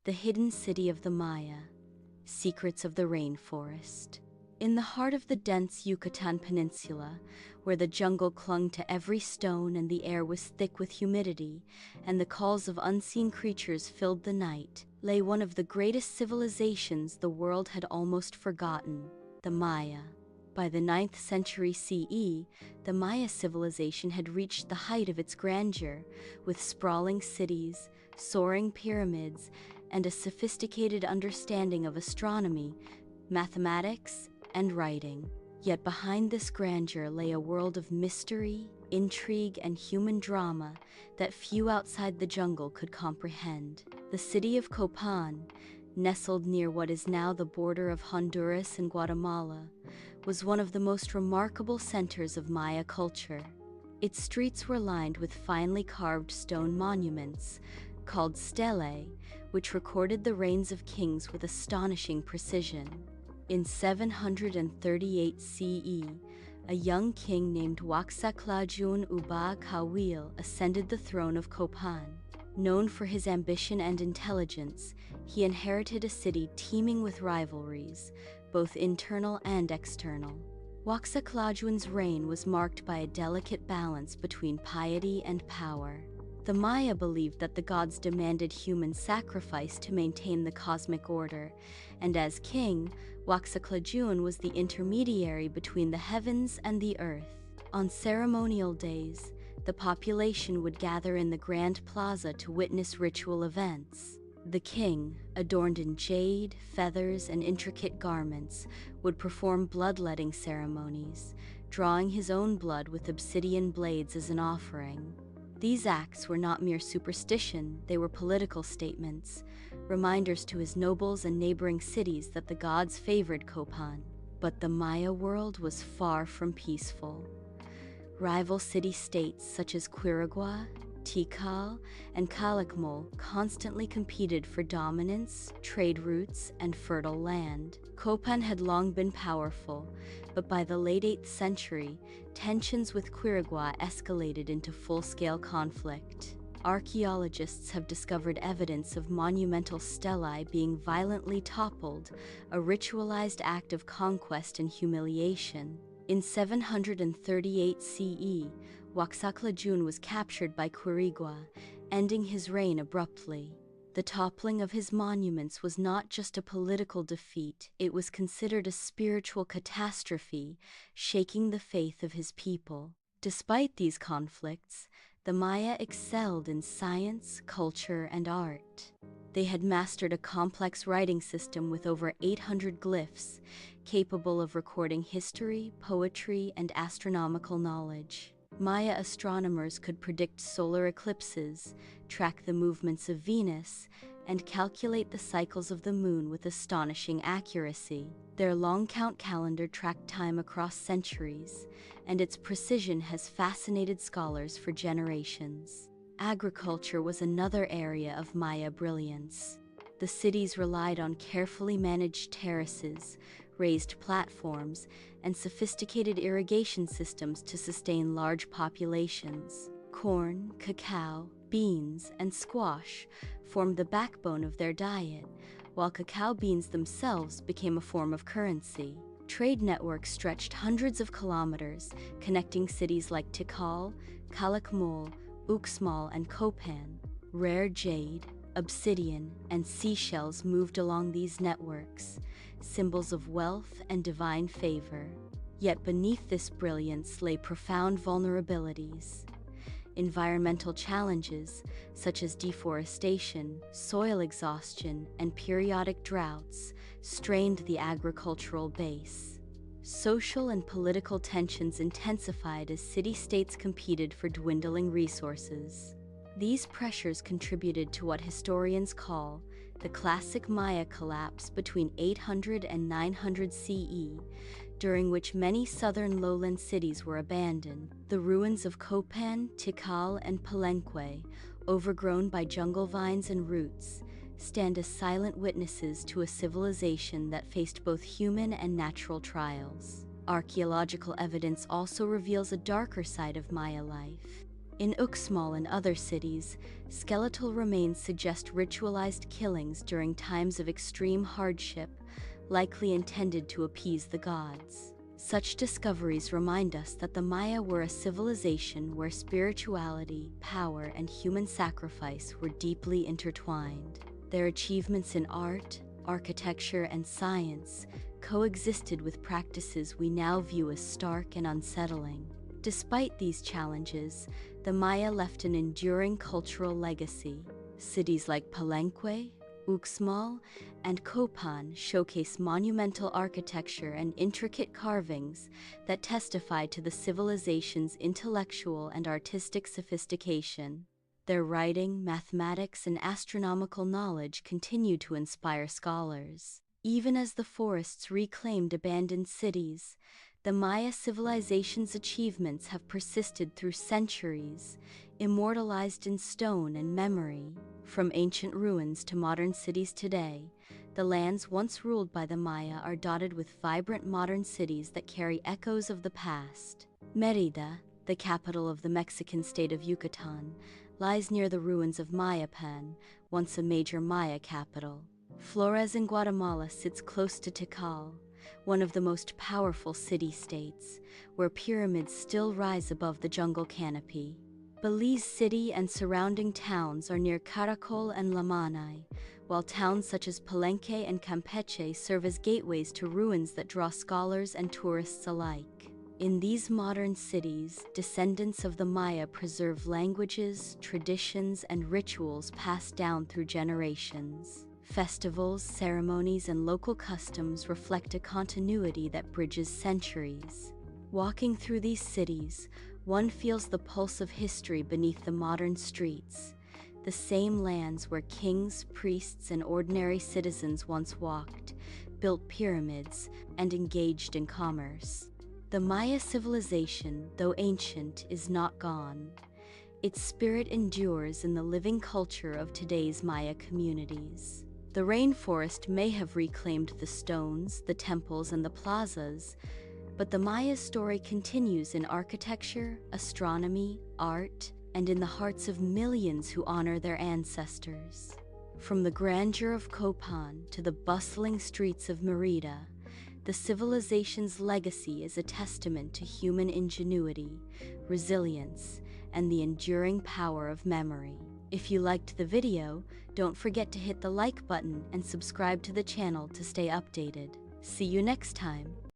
The hidden city of the Maya, secrets of the rainforest. In the heart of the dense Yucatan Peninsula, where the jungle clung to every stone and the air was thick with humidity, and the calls of unseen creatures filled the night, lay one of the greatest civilizations the world had almost forgotten, the Maya. By the 9th century CE, the Maya civilization had reached the height of its grandeur, with sprawling cities, soaring pyramids, and a sophisticated understanding of astronomy, mathematics, and writing. Yet behind this grandeur lay a world of mystery, intrigue, and human drama that few outside the jungle could comprehend. The city of Copán, nestled near what is now the border of Honduras and Guatemala, was one of the most remarkable centers of Maya culture. Its streets were lined with finely carved stone monuments, called stelae, which recorded the reigns of kings with astonishing precision. In 738 CE, a young king named Huaxaclajun Uba Kawil ascended the throne of Copán. Known for his ambition and intelligence, he inherited a city teeming with rivalries, both internal and external. Huaxaclajun's reign was marked by a delicate balance between piety and power. The Maya believed that the gods demanded human sacrifice to maintain the cosmic order, and as king, Huaxaclajun was the intermediary between the heavens and the earth. On ceremonial days, the population would gather in the Grand Plaza to witness ritual events. The king, adorned in jade, feathers, and intricate garments, would perform bloodletting ceremonies, drawing his own blood with obsidian blades as an offering. These acts were not mere superstition, they were political statements, reminders to his nobles and neighboring cities that the gods favored Copán. But the Maya world was far from peaceful. Rival city-states such as Quirigua, Tikal, and Calakmul constantly competed for dominance, trade routes, and fertile land. Copán had long been powerful, but by the late 8th century, tensions with Quirigua escalated into full-scale conflict. Archaeologists have discovered evidence of monumental stelae being violently toppled, a ritualized act of conquest and humiliation. In 738 CE, Huaxaclajun was captured by Quirigua, ending his reign abruptly. The toppling of his monuments was not just a political defeat, it was considered a spiritual catastrophe, shaking the faith of his people. Despite these conflicts, the Maya excelled in science, culture, and art. They had mastered a complex writing system with over 800 glyphs, capable of recording history, poetry, and astronomical knowledge. Maya astronomers could predict solar eclipses, track the movements of Venus, and calculate the cycles of the moon with astonishing accuracy. Their long-count calendar tracked time across centuries, and its precision has fascinated scholars for generations. Agriculture was another area of Maya brilliance. The cities relied on carefully managed terraces, raised platforms, and sophisticated irrigation systems to sustain large populations. Corn, cacao, beans, and squash formed the backbone of their diet, while cacao beans themselves became a form of currency. Trade networks stretched hundreds of kilometers, connecting cities like Tikal, Calakmul, Uxmal, and Copán. Rare jade, obsidian, and seashells moved along these networks, symbols of wealth and divine favor. Yet beneath this brilliance lay profound vulnerabilities. Environmental challenges, such as deforestation, soil exhaustion, and periodic droughts, strained the agricultural base. Social and political tensions intensified as city-states competed for dwindling resources. These pressures contributed to what historians call the classic Maya collapse between 800 and 900 CE, during which many southern lowland cities were abandoned. The ruins of Copán, Tikal, and Palenque, overgrown by jungle vines and roots, stand as silent witnesses to a civilization that faced both human and natural trials. Archaeological evidence also reveals a darker side of Maya life. In Uxmal and other cities, skeletal remains suggest ritualized killings during times of extreme hardship, likely intended to appease the gods. Such discoveries remind us that the Maya were a civilization where spirituality, power, and human sacrifice were deeply intertwined. Their achievements in art, architecture, and science coexisted with practices we now view as stark and unsettling. Despite these challenges, the Maya left an enduring cultural legacy. Cities like Palenque, Uxmal, and Copán showcase monumental architecture and intricate carvings that testify to the civilization's intellectual and artistic sophistication. Their writing, mathematics, and astronomical knowledge continue to inspire scholars. Even as the forests reclaimed abandoned cities, the Maya civilization's achievements have persisted through centuries, immortalized in stone and memory. From ancient ruins to modern cities today, the lands once ruled by the Maya are dotted with vibrant modern cities that carry echoes of the past. Mérida, the capital of the Mexican state of Yucatan, lies near the ruins of Mayapan, once a major Maya capital. Flores in Guatemala sits close to Tikal, one of the most powerful city-states, where pyramids still rise above the jungle canopy. Belize City and surrounding towns are near Caracol and Lamanay, while towns such as Palenque and Campeche serve as gateways to ruins that draw scholars and tourists alike. In these modern cities, descendants of the Maya preserve languages, traditions, and rituals passed down through generations. Festivals, ceremonies, and local customs reflect a continuity that bridges centuries. Walking through these cities, one feels the pulse of history beneath the modern streets, the same lands where kings, priests, and ordinary citizens once walked, built pyramids, and engaged in commerce. The Maya civilization, though ancient, is not gone. Its spirit endures in the living culture of today's Maya communities. The rainforest may have reclaimed the stones, the temples, and the plazas, but the Maya's story continues in architecture, astronomy, art, and in the hearts of millions who honor their ancestors. From the grandeur of Copán to the bustling streets of Mérida, the civilization's legacy is a testament to human ingenuity, resilience, and the enduring power of memory. If you liked the video, don't forget to hit the like button and subscribe to the channel to stay updated. See you next time.